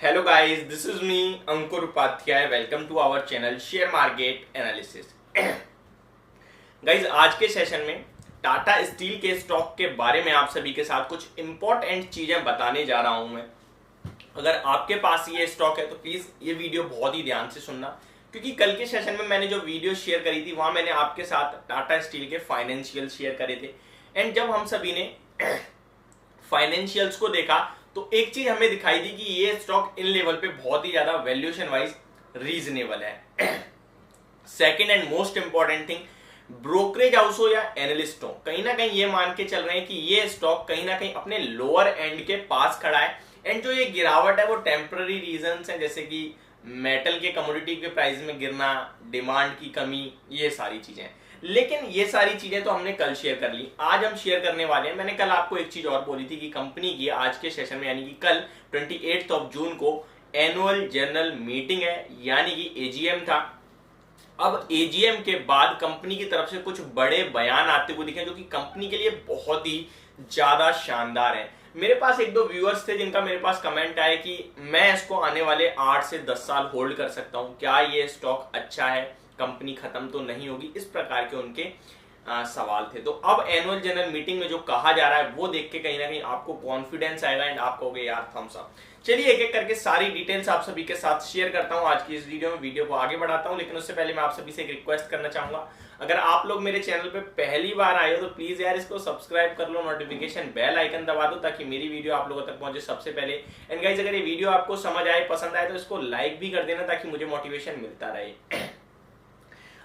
Hello guys, this is me Ankur Upadhyay. Welcome to our channel Share Market Analysis. Guys आज के session में Tata steel के stock के बारे में आप सभी के साथ कुछ इंपॉर्टेंट चीजें बताने जा रहा हूं मैं। अगर आपके पास ये स्टॉक है तो प्लीज ये वीडियो बहुत ही ध्यान से सुनना, क्योंकि कल के सेशन में मैंने जो वीडियो शेयर करी थी वहां मैंने आपके साथ टाटा स्टील के फाइनेंशियल शेयर करे थे। एंड जब हम सभी ने फाइनेंशियल्स को देखा तो एक चीज हमें दिखाई दी कि ये स्टॉक इन लेवल पे बहुत ही ज्यादा वैल्यूएशन वाइज रीजनेबल है। Second and most important thing, brokerage house हो या एनालिस्ट हो, कहीं ना कहीं ये मान के चल रहे हैं कि ये स्टॉक कहीं ना कहीं अपने लोअर एंड के पास खड़ा है। एंड जो ये गिरावट है वो टेम्पररी रीजंस है, जैसे कि मेटल के कमोडिटी के प्राइस में गिरना, डिमांड की कमी, ये सारी चीजें। लेकिन ये सारी चीजें तो हमने कल शेयर कर ली, आज हम शेयर करने वाले हैं। मैंने कल आपको एक चीज और बोली थी कि कंपनी की आज के सेशन में यानी कि कल 28 जून को एनुअल जनरल मीटिंग है, यानी कि एजीएम था। अब एजीएम के बाद कंपनी की तरफ से कुछ बड़े बयान आते हुए दिखे जो कि कंपनी के लिए बहुत ही ज्यादा शानदार है। मेरे पास एक दो व्यूअर्स थे जिनका मेरे पास कमेंट आया कि मैं इसको आने वाले 8 से 10 साल होल्ड कर सकता हूं, क्या ये स्टॉक अच्छा है, कंपनी खत्म तो नहीं होगी, इस प्रकार के उनके सवाल थे। तो अब एनुअल जनरल मीटिंग में जो कहा जा रहा है वो देख के कहीं ना कहीं आपको कॉन्फिडेंस आएगा एंड आप कहोगे यार थम्स अप। चलिए एक एक करके सारी डिटेल्स आप सभी के साथ शेयर करता हूं आज की इस वीडियो में। वीडियो को आगे बढ़ाता हूं, लेकिन उससे पहले मैं आप सभी से एक रिक्वेस्ट करना चाहूंगा, अगर आप लोग मेरे चैनल पे पहली बार आए हो तो प्लीज यार इसको सब्सक्राइब कर लो, नोटिफिकेशन बेल आइकन दबा दो ताकि मेरी वीडियो आप लोगों तक पहुंचे सबसे पहले। एंड गाइस अगर ये वीडियो आपको समझ आए, पसंद आए तो इसको लाइक भी कर देना ताकि मुझे मोटिवेशन मिलता रहे।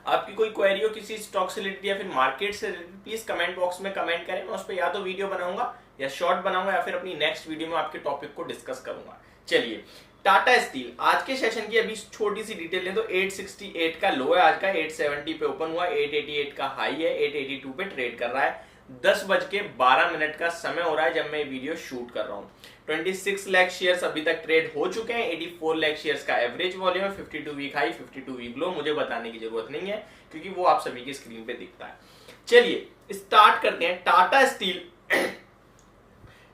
आपकी कोई क्वेरी हो किसी स्टॉक से रिलेटेड या फिर मार्केट से रिलेटेड, प्लीज कमेंट बॉक्स में कमेंट करें, मैं उस पर या तो वीडियो बनाऊंगा या शॉर्ट बनाऊंगा या फिर अपनी नेक्स्ट वीडियो में आपके टॉपिक को डिस्कस करूंगा। चलिए टाटा स्टील आज के सेशन की अभी छोटी सी डिटेल है तो 868 का लो है आज का, 870 पे ओपन हुआ, 888 का हाई है, 882 पे ट्रेड कर रहा है। 10:12 का समय हो रहा है जब मैं वीडियो शूट कर रहा हूँ। 26 लाख शेयर्स अभी तक ट्रेड हो चुके हैं, 84 लाख शेयर्स का एवरेज वॉल्यूम है, 52 वीक हाई, 52 वीक लो, मुझे बताने की जरूरत नहीं है क्योंकि वो आप सभी की स्क्रीन पे दिखता है। चलिए स्टार्ट करते हैं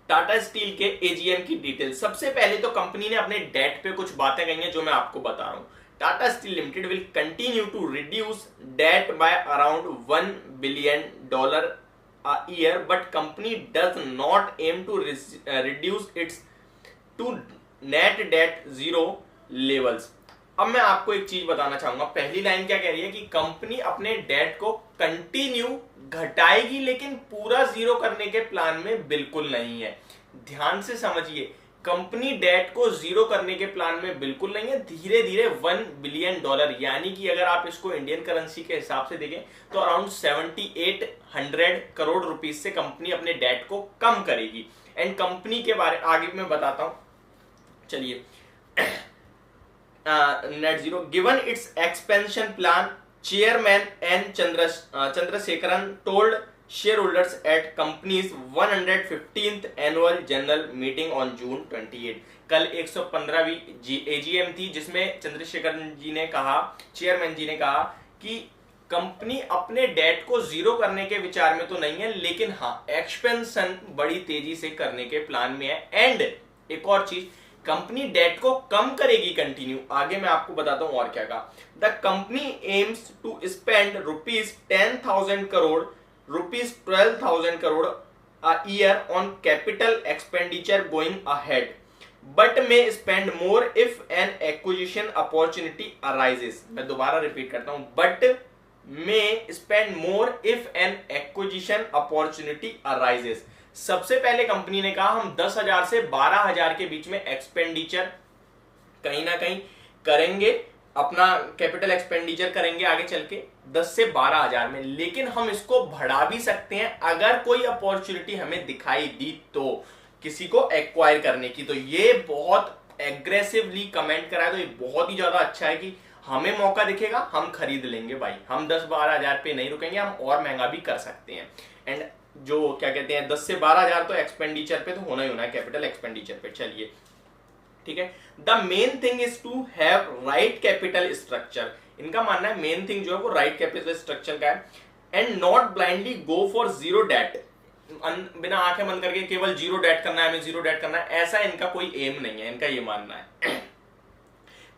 टाटा स्टील के एजीएम की डिटेल। सबसे पहले तो कंपनी ने अपने डेट पे कुछ बातें कही हैं जो मैं आपको बता रहा हूं। Tata steel limited will continue to reduce debt by around $1 billion a year, but company does not aim to reduce its to net debt zero levels। अब मैं आपको एक चीज बताना चाहूंगा, पहली लाइन क्या कह रही है कि कंपनी अपने डेट को कंटिन्यू घटाएगी लेकिन पूरा जीरो करने के प्लान में बिल्कुल नहीं है। ध्यान से समझिए, कंपनी डेट को जीरो करने के प्लान में बिल्कुल नहीं है। धीरे धीरे $1 बिलियन, यानी कि अगर आप इसको इंडियन करेंसी के हिसाब से देखें तो अराउंड 7800 करोड़ रुपीस से कंपनी अपने डेट को कम करेगी। एंड कंपनी के बारे आगे मैं बताता हूं। चलिए net zero given its expansion plan, chairman N Chandrasekaran told shareholders at company's 115th annual general meeting on June 28। कल 115वीं एजीएम थी जिसमें चंद्रशेखर जी ने कहा, चेयरमैन जी ने कहा कि कंपनी अपने डेट को जीरो करने के विचार में तो नहीं है, लेकिन हाँ एक्सपेंशन बड़ी तेजी से करने के प्लान में है। एंड एक और चीज, कंपनी डेट को कम करेगी कंटिन्यू। आगे मैं आपको बताता हूं और क्या कहा। The company aims to spend ₹10,000 crore, ₹12,000 crore a year on capital expenditure going ahead, but may spend more if an acquisition opportunity arises। मैं दोबारा रिपीट करता हूं, but may spend more if an acquisition opportunity arises। सबसे पहले company ने कहा हम 10,000 से 12,000 के बीच में एक्सपेंडिचर कहीं ना कहीं करेंगे, अपना कैपिटल एक्सपेंडिचर करेंगे आगे चल के 10 से 12,000 में, लेकिन हम इसको बढ़ा भी सकते हैं अगर कोई अपॉर्चुनिटी हमें दिखाई दी तो किसी को एक्वायर करने की। तो ये बहुत एग्रेसिवली कमेंट करा है, तो ये बहुत ही ज्यादा अच्छा है कि हमें मौका दिखेगा हम खरीद लेंगे भाई, हम 10-12,000 पे नहीं रुकेंगे, हम और महंगा भी कर सकते हैं। एंड जो क्या कहते हैं 10 से 12,000 तो एक्सपेंडिचर पे तो होना ही होना है, कैपिटल एक्सपेंडिचर पे। चलिए ठीक है, the main thing is to have right capital structure. इनका मानना है मेन थिंग जो है वो राइट कैपिटल स्ट्रक्चर का है। And not blindly go for zero debt. बिना आंखें बंद करके केवल जीरो डेट करना है, हमें जीरो डेट करना है, ऐसा इनका कोई एम नहीं है, इनका ये मानना है।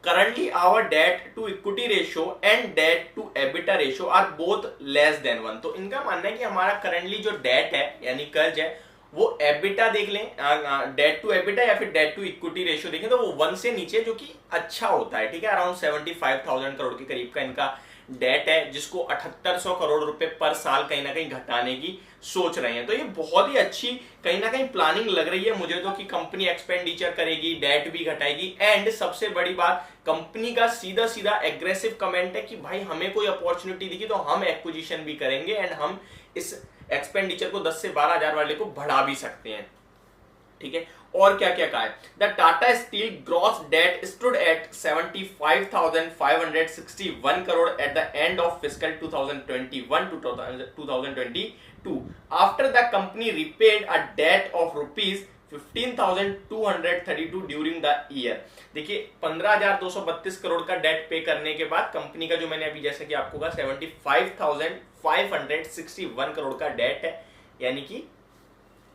Currently, our debt to equity ratio and debt to EBITDA ratio are both less than 1। तो इनका मानना है कि हमारा करंटली जो डेट है यानी कर्ज है वो एबिटा देख लें, डेट टू एबिटा या फिर डेट टू इक्विटी रेशियो देखें तो वो 1 से नीचे, जो कि अच्छा होता है, ठीक है। अराउंड 75,000 करोड़ के करीब का इनका डेट है, जिसको 7800 करोड़ रुपए पर साल कहीं ना कहीं घटाने की सोच रहे हैं। तो ये बहुत ही अच्छी कहीं ना कहीं प्लानिंग लग रही है मुझे तो, कि कंपनी एक्सपेंडिचर करेगी, डेट भी घटाएगी, एंड सबसे बड़ी बात कंपनी का सीधा सीधा एग्रेसिव कमेंट है कि भाई हमें कोई अपॉर्चुनिटी दिखी तो हम एक्विजिशन भी करेंगे एंड हम इस एक्सपेंडिचर को 10 से 12 हजार वाले को बढ़ा भी सकते हैं, ठीक है। और क्या क्या कहा है, the Tata steel gross debt stood at 75,561 crore at the end of fiscal 2021 to 2022 after the company repaid a debt of rupees 15,232 during the year. देखिए 15,232 करोड़ का डेट पे करने के बाद कंपनी का जो मैंने अभी जैसे कि आपको कहा 75,561 करोड़ का डेट है, यानी कि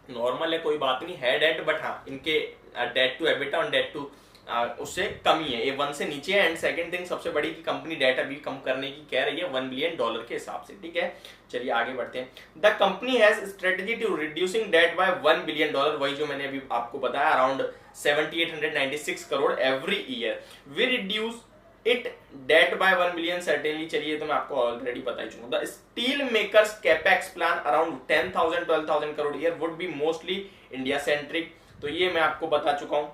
नॉर्मल है, कोई बात नहीं है डेट, बट हाँ इनके डेट टू एबिटा और डेट टू उससे कम ही है, ये 1 से नीचे है। एंड सेकंड थिंग सबसे बड़ी कि कंपनी डेट अभी कम करने की कह रही है $1 बिलियन के हिसाब से, ठीक है। चलिए आगे बढ़ते हैं। The company has strategy to reducing debt by $1 billion, वही जो मैंने अभी आपको बताया, around 7,896 crore every year. We reduce it debt by 1 billion certainly. चलिए तो मैं आपको ऑलरेडी बता ही चुका। The steel makers capex plan around 10,000-12,000 crore year would be mostly India centric. तो ये मैं आपको बता चुका हूं।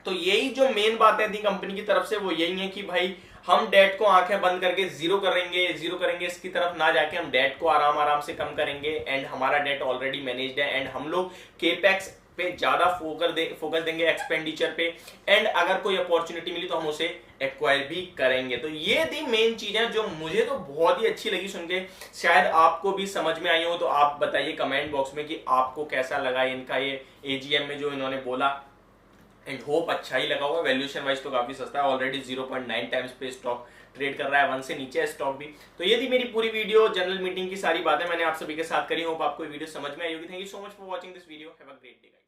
तो यही जो मेन बातें थी कंपनी की तरफ से वो यही है कि भाई हम डेट को आंखें बंद करके जीरो करेंगे, इसकी तरफ ना जाके हम डेट को आराम आराम से कम करेंगे, एंड हमारा डेट ऑलरेडी मैनेज्ड है, एंड हम लोग केपेक्स पे ज्यादा फोकस देंगे, एक्सपेंडिचर पे, एंड अगर कोई अपॉर्चुनिटी मिली तो हम उसे एक्वायर भी करेंगे। तो ये थी मेन चीजें जो मुझे तो बहुत ही अच्छी लगी सुन के, शायद आपको भी समझ में आई हो। तो आप बताइए कमेंट बॉक्स में कि आपको कैसा लगा इनका ये एजीएम में जो इन्होंने बोला, एंड होप अच्छा ही लगा होगा। वैल्यूएशन वाइज तो काफी सस्ता है, ऑलरेडी 0.9 टाइम्स पे स्टॉक ट्रेड कर रहा है, 1 से नीचे है स्टॉक भी। तो ये थी मेरी पूरी वीडियो, जनरल मीटिंग की सारी बातें मैंने आप सभी के साथ करी। होप आपको वीडियो समझ में आई होगी। Thank you so much for watching this video. Have a great day.